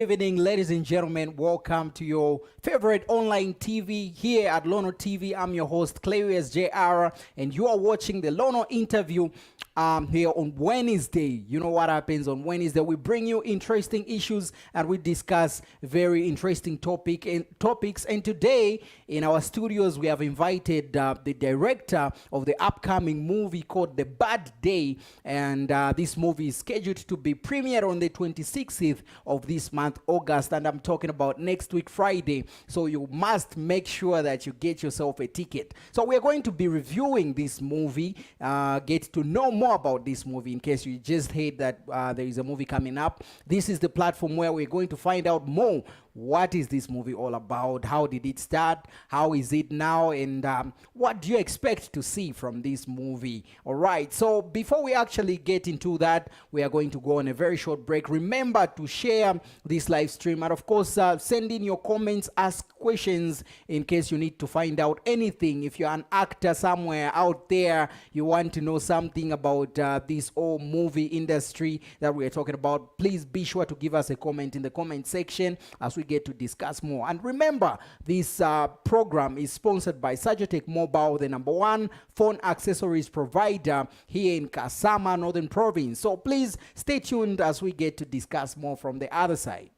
Evening, ladies and gentlemen. Welcome to your favorite online TV here at Lono TV. I'm your host, Clarius JR, and you are watching the Lono Interview here on Wednesday. You know what happens on Wednesday? We bring you interesting issues and we discuss very interesting topics. And today in our studios, we have invited the director of the upcoming movie called The Bad Day, and this movie is scheduled to be premiered on the 26th of this month, August, and I'm talking about next week, Friday. So you must make sure that you get yourself a ticket. So we're going to be reviewing this movie, get to know more about this movie in case you just heard that there is a movie coming up. This is the platform where we're going to find out more. What is this movie all about? How did it start? How is it now? And what do you expect to see from this movie? All right. So before we actually get into that, we are going to go on a very short break. Remember to share this live stream. And of course, send in your comments, ask questions in case you need to find out anything. If you're an actor somewhere out there, you want to know something about this whole movie industry that we are talking about, please be sure to give us a comment in the comment section as we get to discuss more. And remember, this program is sponsored by Sagitech Mobile, the #1 phone accessories provider here in Kasama, Northern Province. So please stay tuned as we get to discuss more from the other side.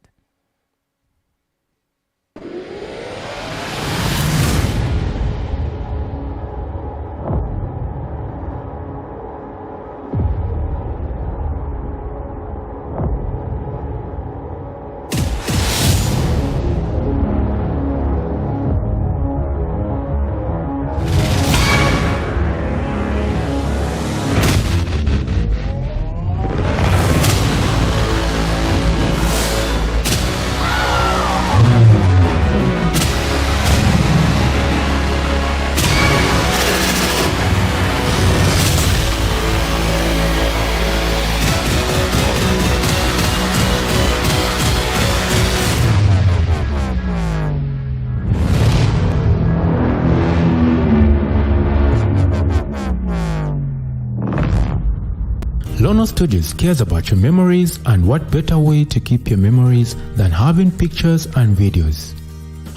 Lono Studios cares about your memories, and what better way to keep your memories than having pictures and videos.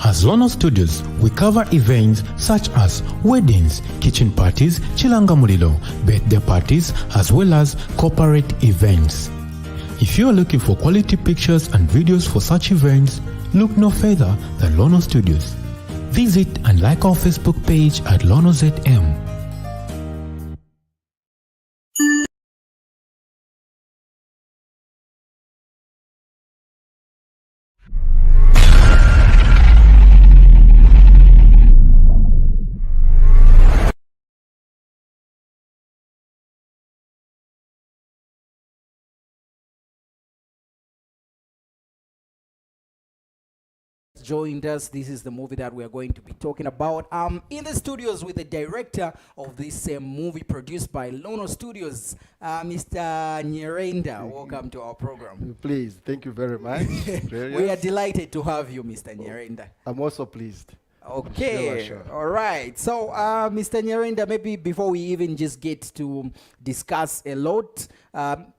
As Lono Studios, we cover events such as weddings, kitchen parties, chilanga mulilo, birthday parties, as well as corporate events. If you are looking for quality pictures and videos for such events, look no further than Lono Studios. Visit and like our Facebook page at Lono ZM. Joined us. This is the movie that we are going to be talking about. In the studios with the director of this movie produced by Lono Studios, Mr. Nyirenda. Welcome to our program. Please, thank you very much. We are delighted to have you, Mr. Nyirenda. I'm also pleased. Okay, Sure. all right. So, Mr. Nyirenda, maybe before we even just get to discuss a lot,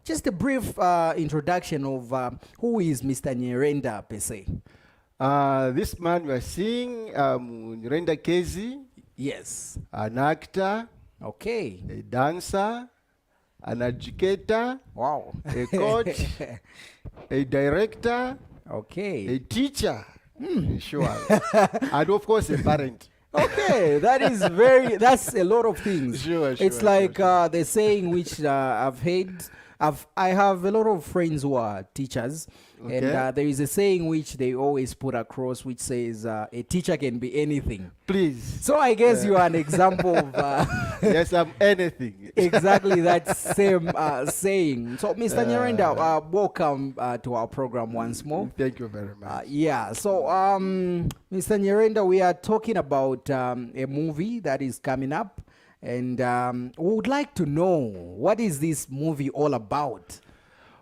just a brief introduction of who is Mr. Nyirenda per se. This man you are seeing, Mr Keezy, Yes. an actor, Okay. a dancer, an educator, Wow. a coach, a director, Okay. a teacher, sure, and of course a parent. Okay, that's a lot of things. Sure, It's like the saying which I've heard. I have a lot of friends who are teachers, and there is a saying which they always put across, which says a teacher can be anything. Please. So I guess you are an example of Yes, I'm anything. exactly that same saying. So, Mr. Nyirenda, welcome to our program once more. Thank you very much. Yeah, so Mr. Nyirenda, we are talking about a movie that is coming up, and we would like to know, what is this movie all about?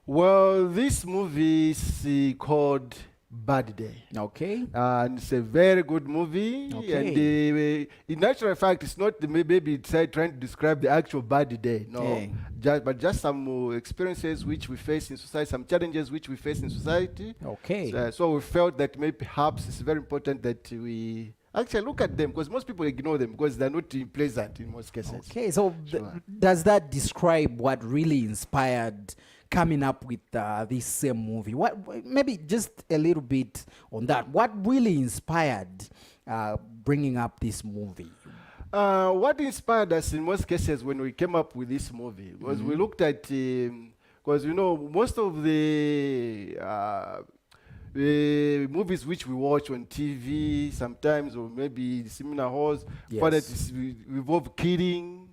Well, this movie is called Bad Day. Okay. And it's a very good movie. Okay. And in actual fact, it's not maybe it's trying to describe the actual bad day. No, but just some experiences which we face in society, some challenges which we face in society. Okay. So we felt that maybe perhaps it's very important that we actually look at them, because most people ignore them because they're not pleasant in most cases. Okay, so does that describe what really inspired coming up with this same movie? What, maybe just a little bit on that. What really inspired bringing up this movie? What inspired us in most cases when we came up with this movie was we looked at, because most of the movies which we watch on TV sometimes, or maybe seminar halls, for that involve killing,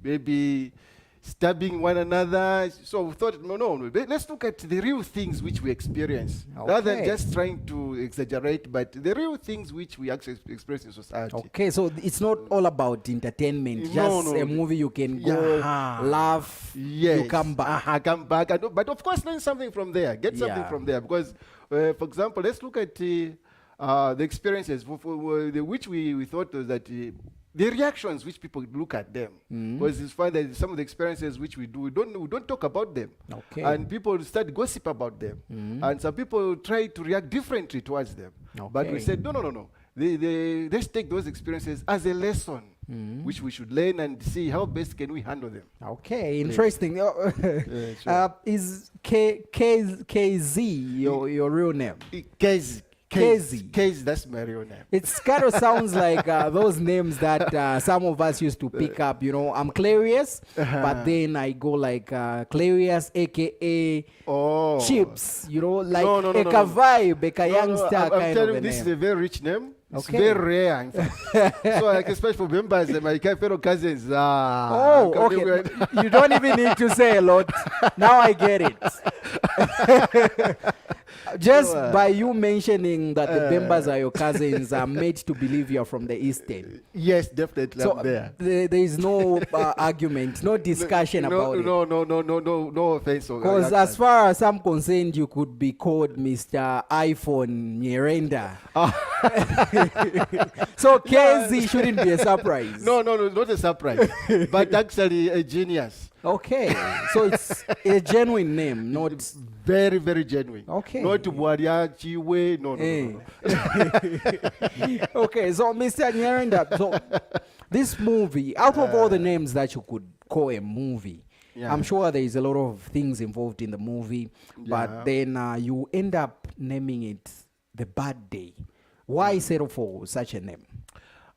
maybe stabbing one another. So we thought, no, let's look at the real things which we experience, rather than just trying to exaggerate, but the real things which we actually experience in society. Okay, so it's not all about entertainment, just a movie you can go, laugh, you come back. Come back. But of course, learn something from there, get something from there. Because, for example, let's look at the experiences which we thought was that the reactions which people look at them, because it's fun that some of the experiences which we do, we don't talk about them, and people start gossip about them, and some people try to react differently towards them. But we said no. Let's take those experiences as a lesson, which we should learn and see how best can we handle them. Okay, interesting. Is KZ your real name? Keezy, that's my real name. It kind of sounds like those names that some of us used to pick up. I'm Clarius, but then I go like Clarius, aka Chips. Like a vibe, a youngster kind of a name. This is a very rich name. It's very rare, in fact. So, like, especially for members, my fellow cousins. Okay. You don't even need to say a lot. Now I get it. Just by you mentioning that the members are your cousins, I'm made to believe you're from the East End. Yes, definitely. So I'm there. There is no argument, no discussion about it. No offense. Because as far as I'm concerned, you could be called Mr. iPhone Nyirenda. So Keezy shouldn't be a surprise. No, not a surprise. But actually a genius. Okay, so it's a genuine name, not very, very genuine. Okay. Not Buaria Chiwe. No. Okay, so Mr. Nyirenda, so this movie, out of all the names that you could call a movie, I'm sure there is a lot of things involved in the movie, but then you end up naming it The Bad Day. Why settle for such a name?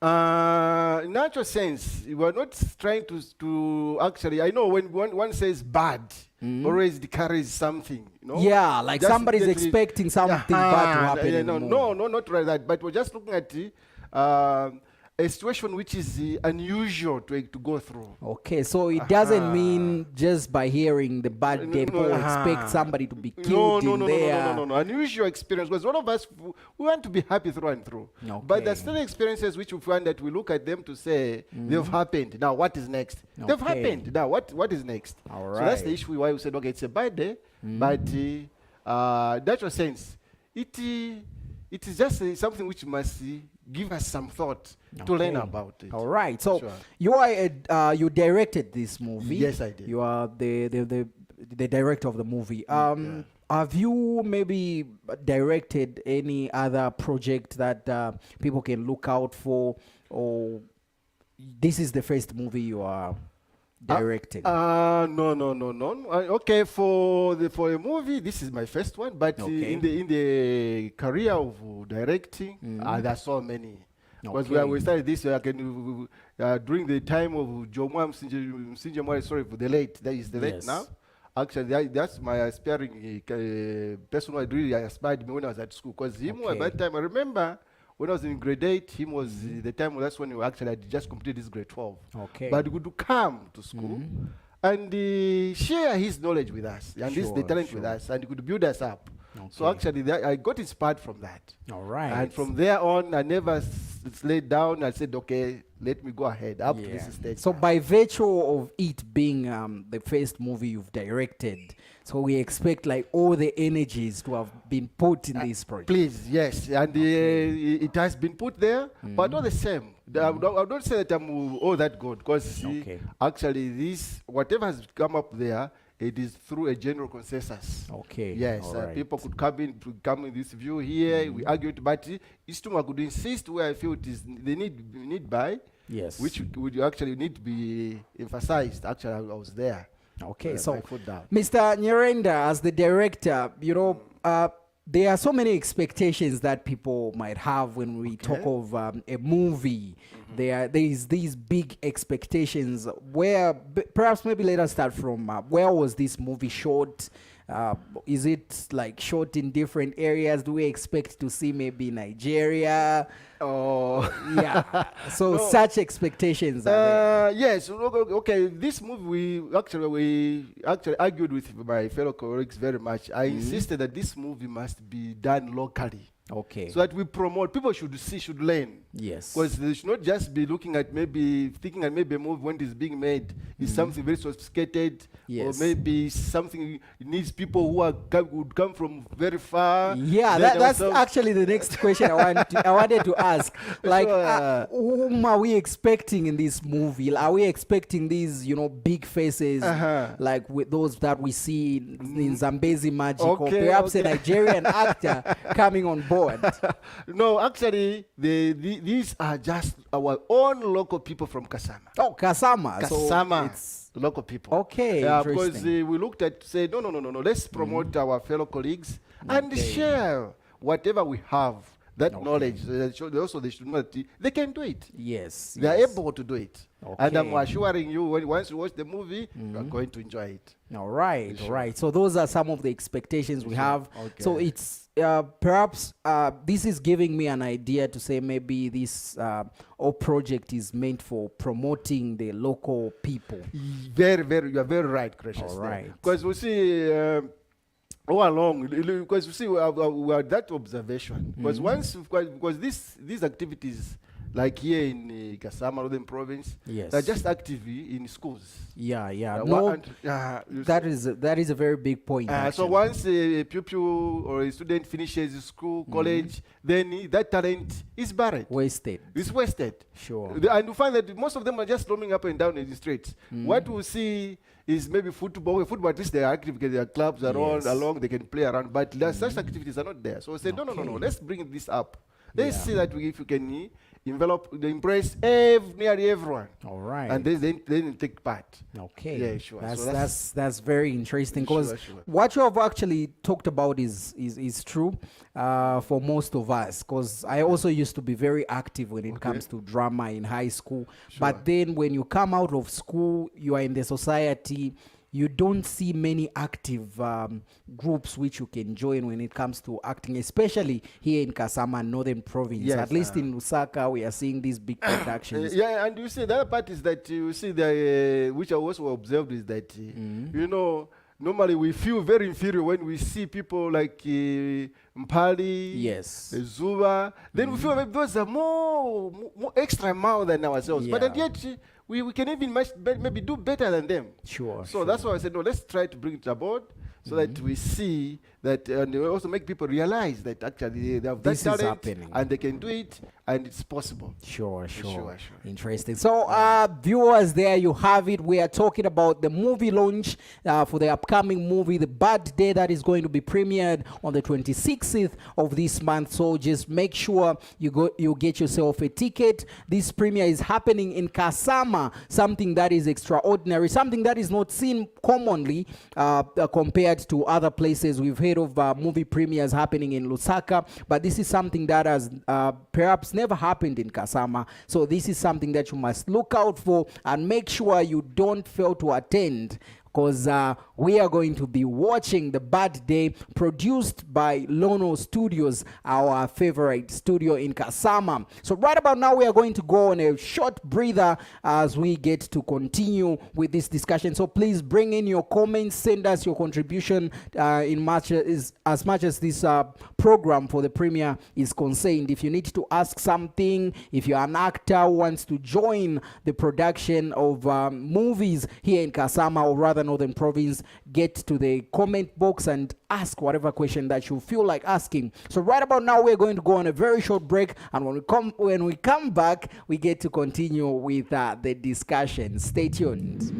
In natural sense, we're not trying to actually, I know when one says bad, always carries something, Yeah, like just somebody's expecting something bad to happen. No, not like that. But we're just looking at a situation which is unusual to go through. Okay, so it doesn't mean just by hearing the bad day, people expect somebody to be killed there. No. Unusual experience, because all of us, we want to be happy through and through. Okay. But there's still experiences which we find that we look at them to say, they've happened. Now, what is next? They've happened. Now, what is next? All right. So that's the issue why we said, okay, it's a bad day, but natural sense, it is just something which must give us some thought to learn about it. All right. So you directed this movie. Yes, I did. You are the director of the movie. Have you maybe directed any other project that people can look out for, or this is the first movie you are directing? No. Okay, for a movie, this is my first one. But in the career of directing, there's so many. Because when we started this, during the time of Jomwa Msinjemwari, sorry for the late. That is the late now. Actually, that's my aspiring person who really aspired me when I was at school. Because him at that time, I remember. When I was in grade 8, him was the time, that's when we actually had just completed his grade 12. Okay. But he would come to school and share his knowledge with us, and the talent with us, and he could build us up. So actually, I got inspired from that. All right. And from there on, I never laid down. I said, okay, let me go ahead up to this stage. So by virtue of it being the first movie you've directed, so we expect like all the energies to have been put in this project. Please, yes. And it has been put there, but not the same. I don't say that I'm all that good, because actually this, whatever has come up there, it is through a general consensus. Okay. Yes, people could come in this view here. We argue it, but Istuma could insist where I feel it is the need by. Yes. Which would actually need to be emphasized. Actually, I was there. Okay, so Mr. Nyirenda, as the director, you know, there are so many expectations that people might have when we talk of a movie. There is these big expectations where perhaps maybe let us start from where was this movie shot? Is it like shot in different areas? Do we expect to see maybe Nigeria? Oh, yeah. So such expectations are there. Yes. Okay. This movie, we actually argued with my fellow colleagues very much. I insisted that this movie must be done locally. Okay. So that we promote, people should see, should learn. Yes. Because they should not just be looking at thinking that maybe a movie when it is being made is something very sophisticated. Yes. Or maybe something needs people who would come from very far. Yeah, that's actually the next question I wanted to ask. Like, whom are we expecting in this movie? Are we expecting these, you know, big faces, like with those that we see in Zambezi Magic, or perhaps a Nigerian actor coming on board? No, actually, these are just our own local people from Kasama. Oh, Kasama. Kasama. So it's local people. Okay. Because we looked at, say, no. Let's promote our fellow colleagues and share whatever we have. That knowledge, they should not, they can do it. Yes. They are able to do it. And I'm assuring you, once you watch the movie, you are going to enjoy it. All right, all right. So those are some of the expectations we have. So it's perhaps this is giving me an idea to say maybe this whole project is meant for promoting the local people. Very, very, you are very right, Gracious. All right. Because we see... all along, because you see, we are that observation. Because these activities, like here in Kasama, Northern Province, they're just active in schools. Yeah. That is a very big point. So once a pupil or a student finishes school, college, then that talent is buried. Wasted. It's wasted. Sure. And you find that most of them are just roaming up and down in the streets. What we see is maybe football. Football, at least they are active because their clubs are along, they can play around. But such activities are not there. So we say, no, let's bring this up. Let's see that if you can embrace nearly everyone. All right. And then take part. Okay. Yeah, sure. That's very interesting, because what you have actually talked about is true for most of us, because I also used to be very active when it comes to drama in high school. But then when you come out of school, you are in the society, you don't see many active groups which you can join when it comes to acting, especially here in Kasama, Northern Province. Yes, at least in Lusaka, we are seeing these big productions. And you see, the other part is that you see, which I also observed is that, you know, normally we feel very inferior when we see people like Mpali, Zuba. Then we feel maybe those are more extra mile than ourselves. But yet, we can even maybe do better than them. Sure. So that's why I said, no, let's try to bring it aboard so that we see that, and we also make people realize that actually they have that talent and they can do it and it's possible. Sure. Interesting. So viewers, there you have it. We are talking about the movie launch for the upcoming movie, The Bad Day, that is going to be premiered on the 26th of this month. So just make sure you get yourself a ticket. This premiere is happening in Kasama, something that is extraordinary, something that is not seen commonly compared to other places. We've heard of movie premieres happening in Lusaka, but this is something that has perhaps never happened in Kasama. So this is something that you must look out for and make sure you don't fail to attend, because we are going to be watching The Bad Day, produced by Lono Studios, our favorite studio in Kasama. So right about now, we are going to go on a short breather as we get to continue with this discussion. So please bring in your comments, send us your contribution as much as this program for the premiere is concerned. If you need to ask something, if you're an actor who wants to join the production of movies here in Kasama, or rather Northern Province, get to the comment box and ask whatever question that you feel like asking. So right about now, we're going to go on a very short break, and when we come back, we get to continue with the discussion. Stay tuned.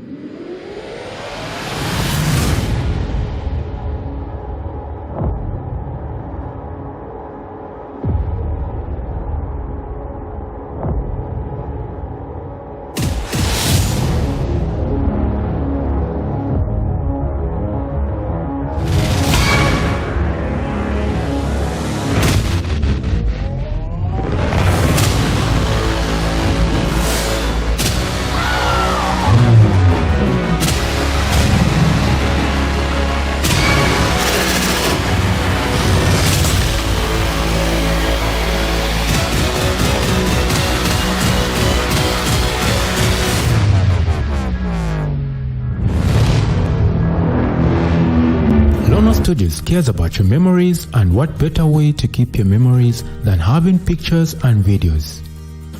Lono Studios cares about your memories, and what better way to keep your memories than having pictures and videos.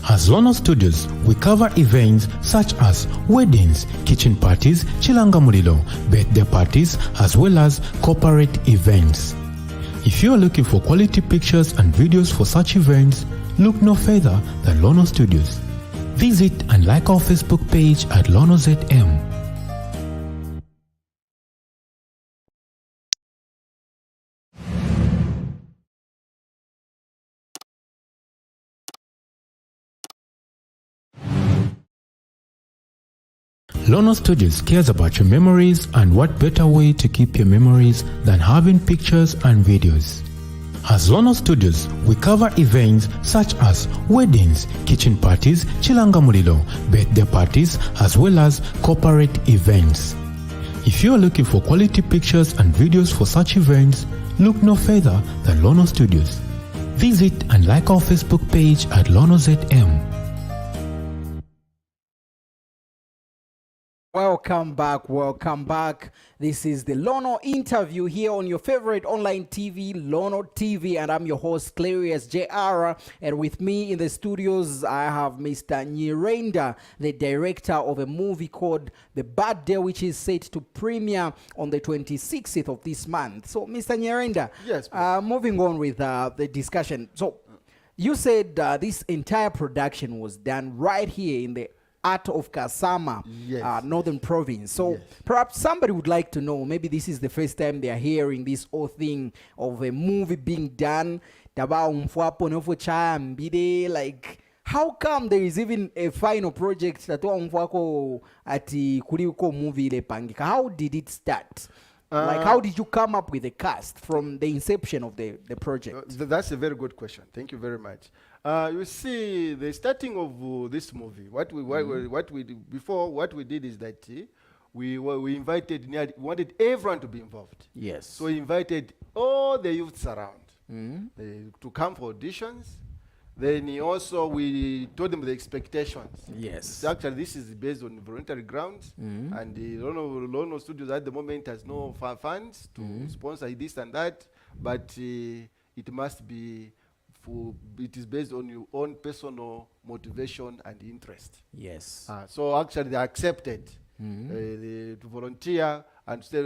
As Lono Studios, we cover events such as weddings, kitchen parties, chilanga mulilo, birthday parties, as well as corporate events. If you are looking for quality pictures and videos for such events, look no further than Lono Studios. Visit and like our Facebook page at Lono ZM. Lono Studios cares about your memories, and what better way to keep your memories than having pictures and videos. As Lono Studios, we cover events such as weddings, kitchen parties, chilanga mulilo, birthday parties, as well as corporate events. If you are looking for quality pictures and videos for such events, look no further than Lono Studios. Visit and like our Facebook page at Lono ZM. Welcome back. This is the Lono Interview here on your favorite online TV, Lono TV, and I'm your host, Clarius JR. And with me in the studios, I have Mr. Nyirenda, the director of a movie called The Bad Day, which is set to premiere on the 26th of this month. So, Mr. Nyirenda, yes, moving on with the discussion. So, you said this entire production was done right here in the Art of Kasama, yes, Northern Province. So yes, perhaps somebody would like to know, maybe this is the first time they are hearing this whole thing of a movie being done. Like, how come there is even a final project that ati kuliko movie ile pangika? How did it start? Like, how did you come up with the cast from the inception of the project? That's a very good question. Thank you very much. You see, the starting of this movie, what we did is that we wanted everyone to be involved. Yes. So we invited all the youths around to come for auditions. Then also we told them the expectations. Yes. So actually, this is based on voluntary grounds, and the Lono Studios at the moment has no funds to sponsor this and that, but it must be it is based on your own personal motivation and interest. Yes. So actually, they accepted to volunteer and say,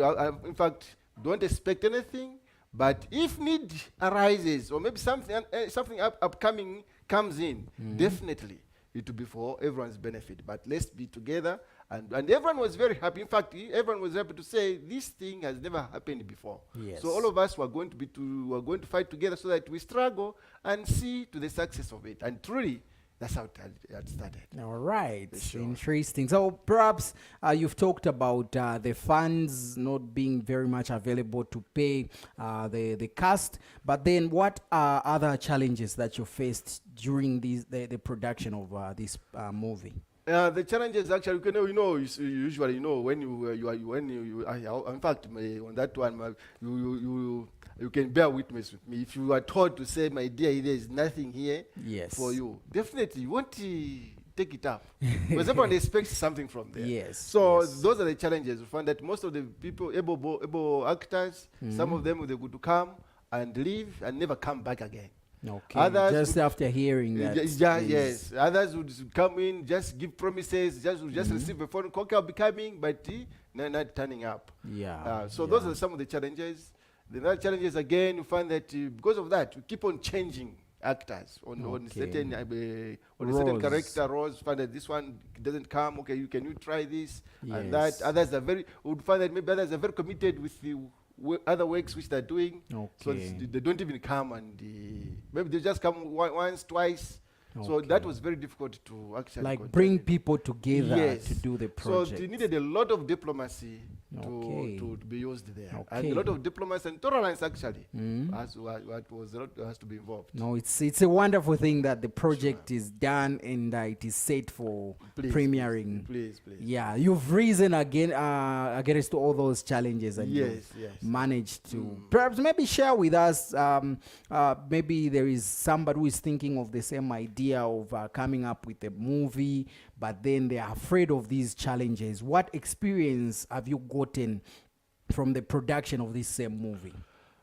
in fact, don't expect anything. But if need arises, or maybe something upcoming comes in, definitely it will be for everyone's benefit. But let's be together, and everyone was very happy. In fact, everyone was happy to say this thing has never happened before. Yes. So all of us were going to fight together so that we struggle and see to the success of it. And truly, that's how it started. All right. Sure. Interesting. So perhaps you've talked about the funds not being very much available to pay the cast. But then what are other challenges that you faced during the production of this movie? The challenges actually, usually, in fact, on that one, you can bear witness with me. If you are told to say, my dear, there is nothing here Yes. for you, definitely you won't take it up. Because everyone expects something from there. Yes. So yes. those are the challenges. We find that most of the people, able actors, some of them, they would come and leave and never come back again. Okay. Others Just after hearing that. yes. Others would come in, just give promises, just receive a phone call, I'll be coming, but not turning up. Yeah. So those are some of the challenges. The other challenges again, you find that because of that, we keep on changing actors on certain certain character roles. Find that this one doesn't come. Okay, can you try this and that? Others are would find that maybe others are very committed with the other works which they're doing. So they don't even come, and maybe they just come once, twice. So that was very difficult to actually bring people together to do the project. So they needed a lot of diplomacy to be used there, and a lot of diplomacy and tolerance actually has to be involved. No, it's a wonderful thing that the project is done and it is set for premiering. Please. Yeah, you've risen again against all those challenges and yes. managed to perhaps maybe share with us. Maybe there is somebody who is thinking of the same idea of coming up with a movie, but then they are afraid of these challenges. What experience have you gotten from the production of this same movie?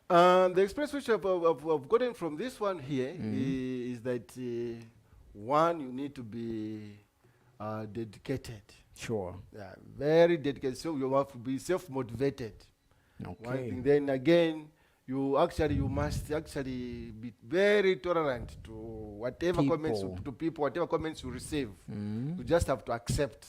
The experience which I've gotten from this one here is that one, you need to be dedicated. Sure. Yeah, very dedicated. So you have to be self-motivated. Okay. One thing. Then again, you must actually be very tolerant to whatever comments whatever comments you receive. You just have to accept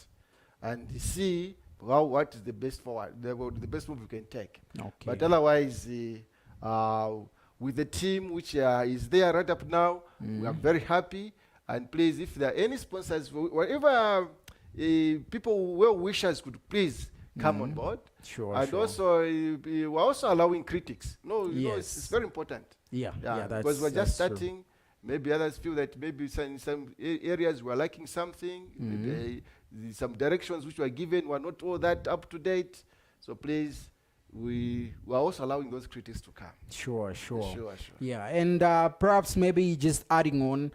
and see what is the best the best move you can take. Okay. But otherwise, with the team which is there right up now, we are very happy. And please, if there are any sponsors, whatever people, well-wishers could please come on board. Sure. And also, we're also allowing critics. It's very important. Yeah, because we're just starting. True. Maybe others feel that maybe in some areas we're lacking something. Maybe some directions which were given were not all that up to date. So please, we are also allowing those critics to come. Sure. Sure. Yeah, and perhaps maybe just adding on,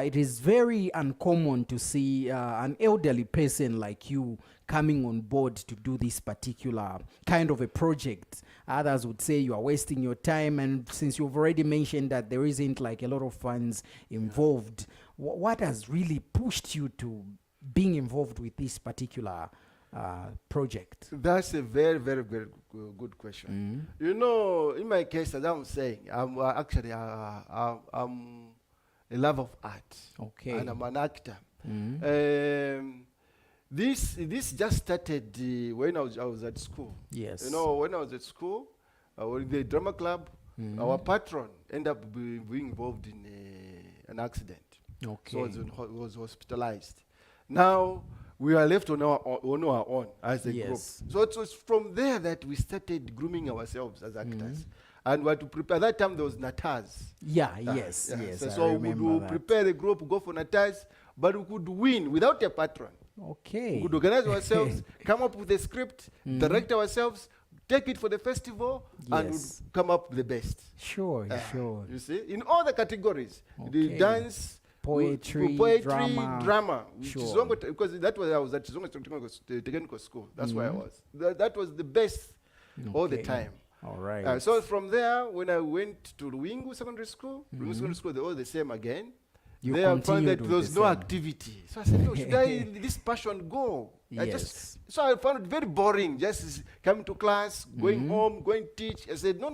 it is very uncommon to see an elderly person like you coming on board to do this particular kind of a project. Others would say you are wasting your time, and since you've already mentioned that there isn't like a lot of funds involved, what has really pushed you to being involved with this particular project? That's a very, very, very good question. In my case, as I'm saying, I'm actually I'm a lover of art. Okay. And I'm an actor. This just started when I was at school. Yes. When I was at school, in the drama club, our patron ended up being involved in an accident. Okay. So he was hospitalized. Now, we are left on our own as a group. So it was from there that we started grooming ourselves as actors. And we had to prepare. That time there was Natas. Yes. So we would prepare the group, go for Natas, but we could win without a patron. Okay. We could organize ourselves, come up with a script, direct ourselves, take it for the festival, and we'd come up with the best. Sure. You see, in all the categories, the dance, poetry, drama. Because that was I was at Chizonga Technical School. That's where I was. That was the best all the time. All right. So from there, when I went to Ruingu Secondary School, Ruingu Secondary School, they were all the same again. There I found that there was no activity. So I said, should I let this passion go? So I found it very boring, just coming to class, going home, going teach. I said, no.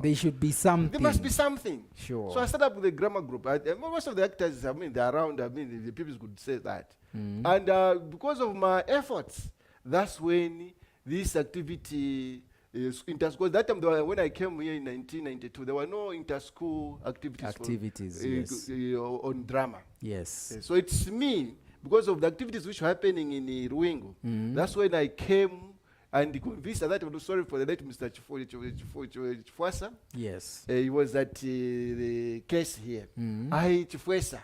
There should be something. There must be something. Sure. So I started up with a grammar group. Most of the actors, they're around. The people could say that. And because of my efforts, that's when this activity inter-school. That time, when I came here in 1992, there were no inter-school activities on drama. Yes. So it's me, because of the activities which were happening in Ruingu. That's when I came and convinced that, sorry for the late Mr. Chifwasa. Yes. He was at the case here. Chifwasa.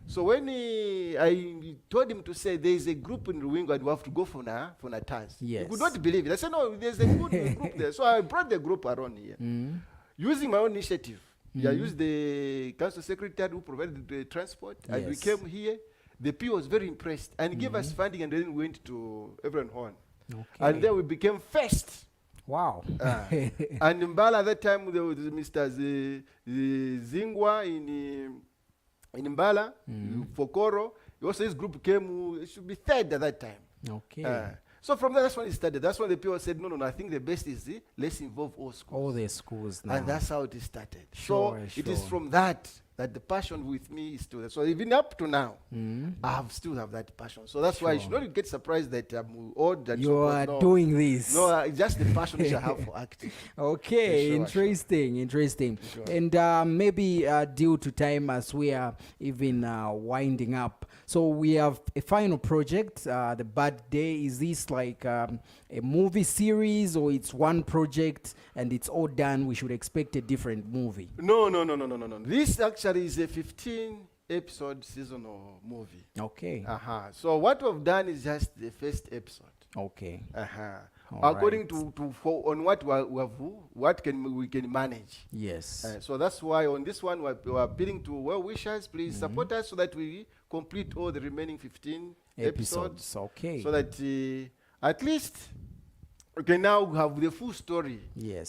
So when I told him to say there is a group in Ruwingo and we have to go for na task. Yes. He could not believe it. I said, no, there's a good group there. So I brought the group around here. Using my own initiative. I used the council secretary who provided the transport. And we came here. The P was very impressed and gave us funding, and then went to everyone horn. Okay. And then we became first. Wow. And in Mbala at that time, there was Mr. Zingwa in Mbala, for Koro. Also, his group came, it should be third at that time. Okay. So from there, that's when it started. That's when the people said, no, I think the best is let's involve all schools. All the schools now. And that's how it started. Sure, It is from that the passion with me is still there. So even up to now, I still have that passion. So that's why you should not get surprised that I'm old. And you are doing this. No, it's just the passion which I have for acting. Okay, Sure, interesting. Sure. And maybe due to time, as we are even winding up, so we have a final project, The Bad Day. Is this like a movie series, or it's one project and it's all done? We should expect a different movie. No. This actually is a 15-episode seasonal movie. Okay. So what we've done is just the first episode. Okay. All According to on what we can manage. Yes. So that's why on this one we're appealing to well wishers. Please support us so that we complete all the remaining 15 episodes. Okay. So that at least we can now have the full story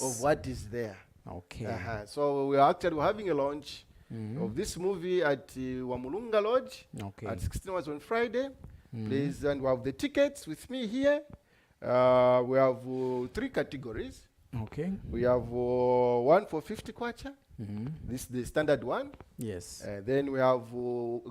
of what is there. Okay. So we're having a launch of this movie at Wamulunga Lodge at 16 hours on Friday. Please, and we have the tickets with me here. We have 3 categories. Okay. We have one for 50 kwacha. This is the standard one. Yes. Then we have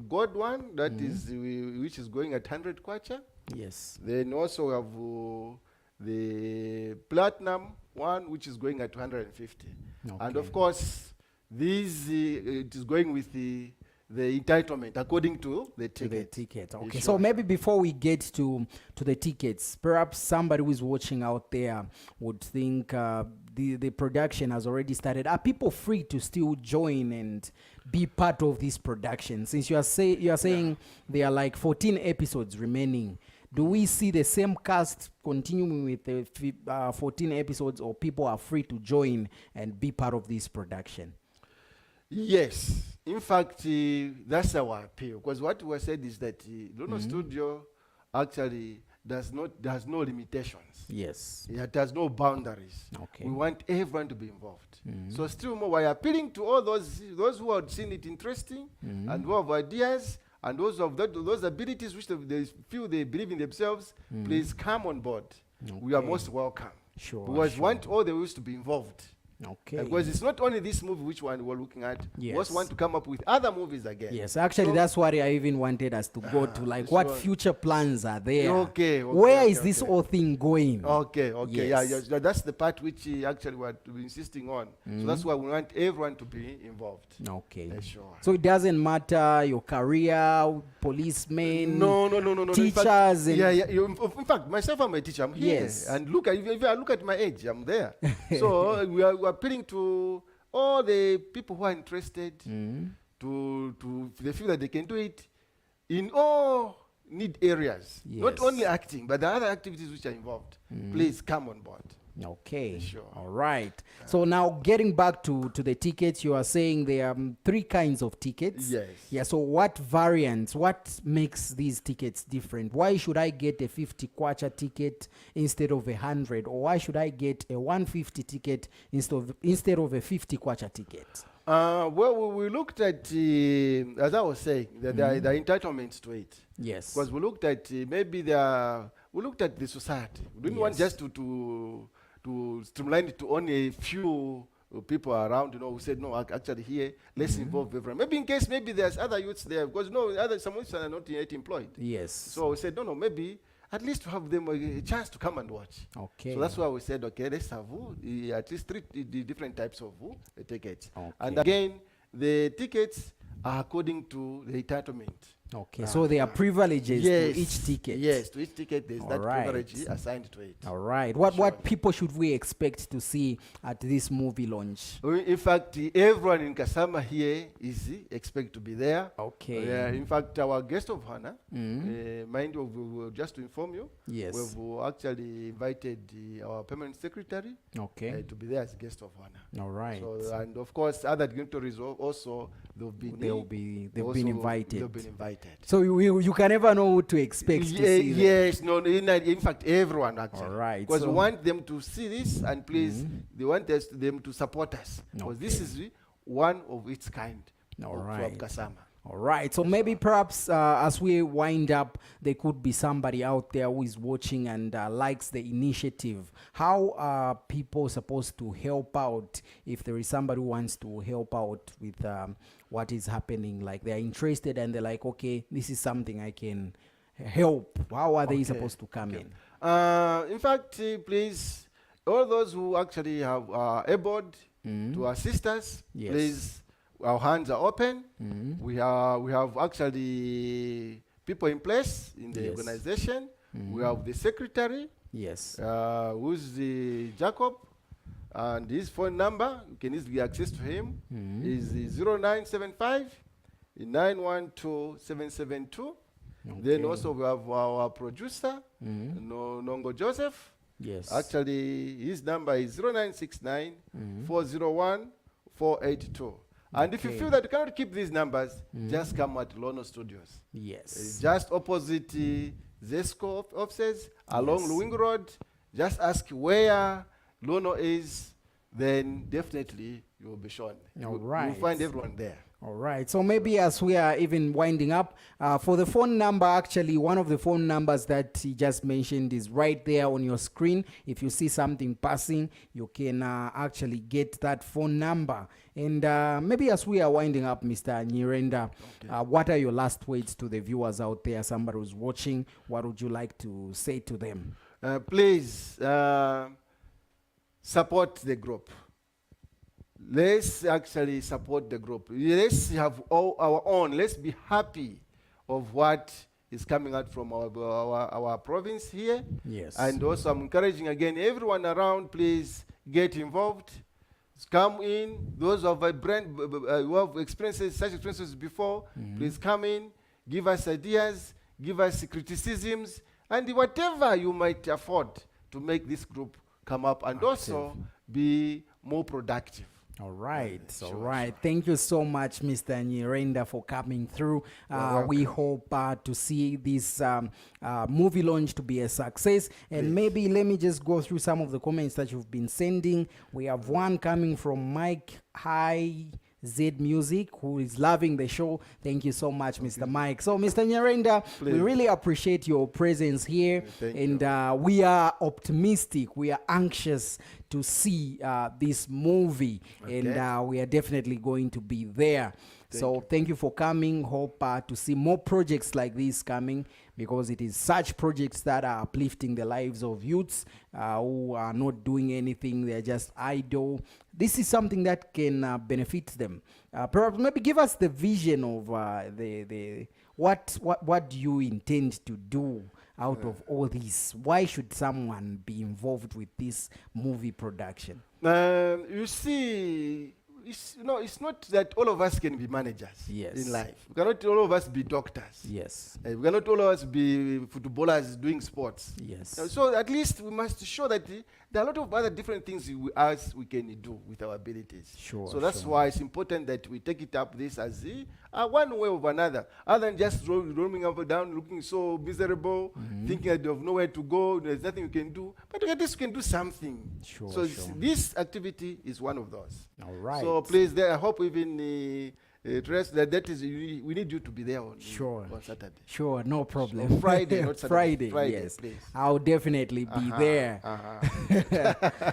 gold one that is which is going at 100 kwacha. Yes. Then also we have the platinum one which is going at 250. And of course, this it is going with the entitlement according to the ticket. Okay. Sure. So maybe before we get to the tickets, perhaps somebody who is watching out there would think the production has already started. Are people free to still join and be part of this production? Since you are saying there are like 14 episodes remaining, do we see the same cast continuing with the 14 episodes, or people are free to join and be part of this production? Yes. In fact, that's our appeal. Because what we said is that Lono Studio actually has no limitations. Yes. It has no boundaries. Okay. We want everyone to be involved. So still more, we're appealing to all those who have seen it interesting and who have ideas and those abilities which they feel they believe in themselves. Please come on board. We are most welcome. Sure. Because we want all the ways to be involved. Okay. Because it's not only this movie which one we're looking at. Yes. We also want to come up with other movies again. Yes, actually, that's what I even wanted us to go to. Like, what future plans are there? Okay. Where is this whole thing going? Okay. Yes. Yeah, that's the part which actually we're insisting on. So that's why we want everyone to be involved. Okay. Sure. So it doesn't matter your career, policemen, No. teachers. In fact, myself, I'm a teacher. I'm here. Yes. And if I look at my age, I'm there. So we are appealing to all the people who are interested to they feel that they can do it in all need areas. Yes. Not only acting, but the other activities which are involved. Please come on board. Okay. Sure. All right. So now getting back to the tickets, you are saying there are 3 kinds of tickets. Yes. Yeah. So what variants, what makes these tickets different? Why should I get a 50 kwacha ticket instead of 100? Or why should I get a 150 ticket instead of a 50 kwacha ticket? Well, we looked at, as I was saying, the entitlements to it. Yes. Because we looked at we looked at the society. We didn't want just to streamline it to only a few people around, who said, no, actually here, let's involve everyone. Maybe in case there's other youths there, because some youths are not yet employed. Yes. So we said, no, maybe at least to have them a chance to come and watch. Okay. So that's why we said, okay, let's have at least 3 different types of tickets. Okay. And again, the tickets are according to the entitlement. Okay, so there are privileges yes, to each ticket. Yes, to each ticket there's that Alright. privilege assigned to it. All right. What people should we expect to see at this movie launch? In fact, everyone in Kasama here is expected to be there. Okay. In fact, our guest of honor, mind you, just to inform you, Yes. we've actually invited our permanent secretary Okay. to be there as guest of honor. All right. So, and of course, other dignitaries also they've been invited. They've been invited. So you can never know who to expect to see them. Yes, no, in fact, everyone actually. All right. Because So we want them to see this, and please, they want them to support us. Because this is one of its kind All from right. Kasama. All right. So maybe perhaps as we wind up, there could be somebody out there who is watching and likes the initiative. How are people supposed to help out if there is somebody who wants to help out with what is happening? Like they're interested and they're like, okay, this is something I can help. How are they supposed to come in? In fact, please, all those who actually have able to assist us, Yes. please, our hands are open. We have actually people in place in the Yes. organization. We have the secretary, Yes. who's the Jacob, and his phone number, you can easily access to him, is 0975 912 772. Then also we have our producer, Nongo Joseph. Yes. Actually, his number is 0969 401 482. And if you Okay. feel that you cannot keep these numbers, just come at Lono Studios. Yes. Just opposite Zesco offices, along Luwing Road. Just ask where Lono is, then definitely you will be shown. All You'll right. find everyone there. All right. So maybe as we are even winding up, for the phone number, actually, one of the phone numbers that he just mentioned is right there on your screen. If you see something passing, you can actually get that phone number. And maybe as we are winding up, Mr. Nyirenda, what are your last words to the viewers out there? Somebody who's watching, what would you like to say to them? Please support the group. Let's actually support the group. Let's have all our own. Let's be happy of what is coming out from our province here. Yes. And also I'm encouraging again everyone around, please get involved. Come in. Those who have who have experiences, such experiences before, please come in, give us ideas, give us criticisms, and whatever you might afford to make this group come up and also be more productive. All right. Sure, All right. Thank you so much, Mr. Nyirenda, for coming through. We hope to see this movie launch to be a success. And maybe let me just go through some of the comments that you've been sending. We have one coming from Mike High Z Music, who is loving the show. Thank you so much, Mr. Mike. So, Mr. Nyirenda, we really appreciate your presence here. And we are optimistic. We are anxious to see this movie. And we are definitely going to be there. Thank you for coming. Hope to see more projects like this coming, because it is such projects that are uplifting the lives of youths who are not doing anything. They're just idle. This is something that can benefit them. Perhaps maybe give us the vision of what do you intend to do out of all this? Why should someone be involved with this movie production? You see, it's not that all of us can be managers in life. We cannot all of us be doctors. Yes. We cannot all of us be footballers doing sports. Yes. So at least we must show that there are a lot of other different things we can do with our abilities. Sure. So that's why it's important that we take it up this as one way or another, other than just roaming up and down, looking so miserable, thinking that you have nowhere to go, there's nothing you can do. But at least you can do something. Sure. So this activity is one of those. All right. So please, I hope even that is we need you to be there on Saturday. Sure, no problem. So Friday, not Saturday. Friday, yes. Please. I'll definitely be there.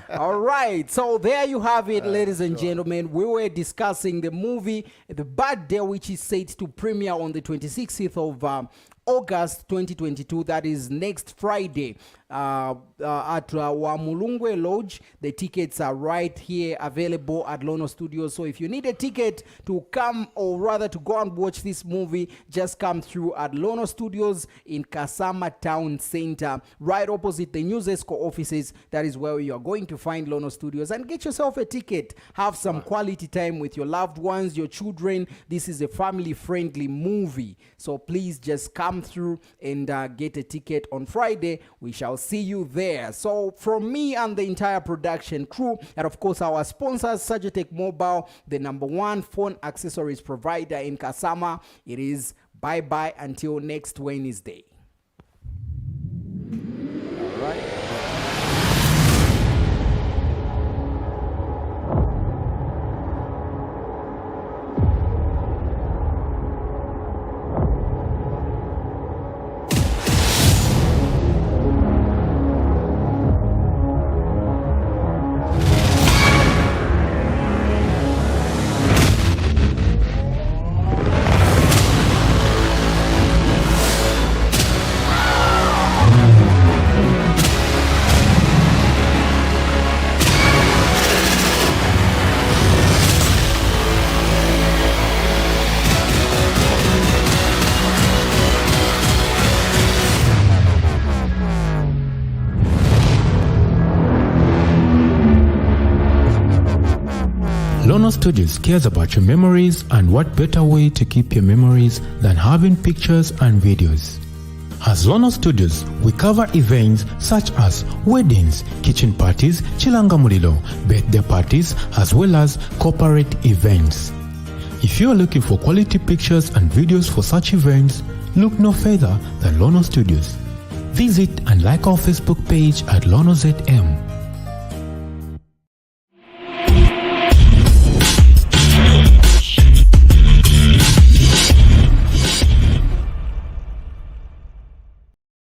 All right. So there you have it, ladies and gentlemen. We were discussing the movie The Bad Day, which is set to premiere on the 26th of August 2022. That is next Friday at Wamulungwe Lodge. The tickets are right here available at Lono Studios. So if you need a ticket to come, or rather to go and watch this movie, just come through at Lono Studios in Kasama Town Center, right opposite the News Esco offices. That is where you are going to find Lono Studios, and get yourself a ticket. Have some quality time with your loved ones, your children. This is a family-friendly movie, so please just come through and get a ticket on Friday. We shall see you there. So from me and the entire production crew, and of course our sponsors, Sagitech Mobile, the #1 phone accessories provider in Kasama, it is bye-bye until next Wednesday. All right. Lono Studios cares about your memories, and what better way to keep your memories than having pictures and videos. As Lono Studios, we cover events such as weddings, kitchen parties, chilanga mulilo, birthday parties, as well as corporate events. If you are looking for quality pictures and videos for such events, look no further than Lono Studios. Visit and like our Facebook page at Lono ZM.